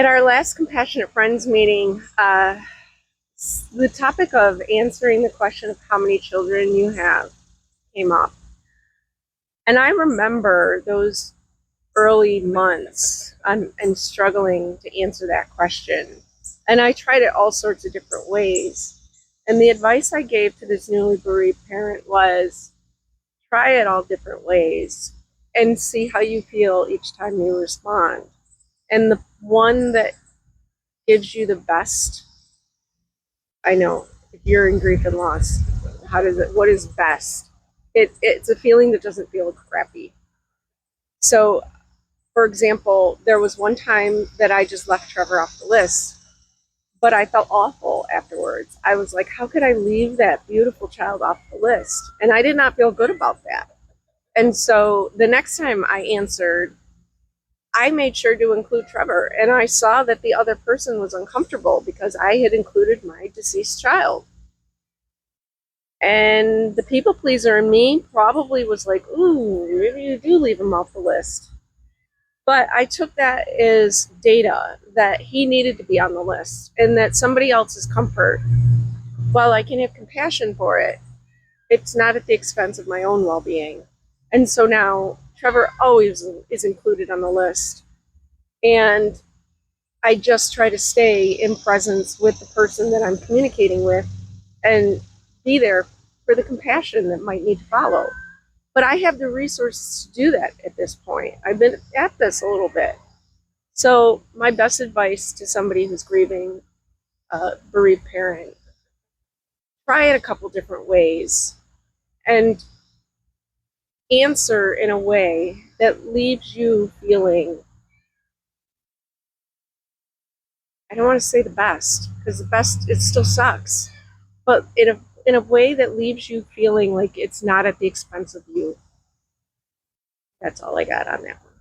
At our last Compassionate Friends meeting, the topic of answering the question of how many children you have came up. And I remember those early months and struggling to answer that question. And I tried it all sorts of different ways. And the advice I gave to this newly bereaved parent was, try it all different ways and see how you feel each time you respond. And the one that gives you the best, I know, if you're in grief and loss, what is best? It's a feeling that doesn't feel crappy. So, for example, there was one time that I just left Trevor off the list, but I felt awful afterwards. I was like, how could I leave that beautiful child off the list? And I did not feel good about that. And so the next time I answered, I made sure to include Trevor, and I saw that the other person was uncomfortable because I had included my deceased child. And the people pleaser in me probably was like, ooh, maybe you do leave him off the list. But I took that as data that he needed to be on the list, and that somebody else's comfort, while I can have compassion for it, it's not at the expense of my own well-being. And so now Trevor always is included on the list. And I just try to stay in presence with the person that I'm communicating with and be there for the compassion that might need to follow. But I have the resources to do that at this point. I've been at this a little bit. So my best advice to somebody who's grieving a bereaved parent, try it a couple different ways and answer in a way that leaves you feeling, I don't want to say the best, because the best, it still sucks, but in a way that leaves you feeling like it's not at the expense of you. That's all I got on that one.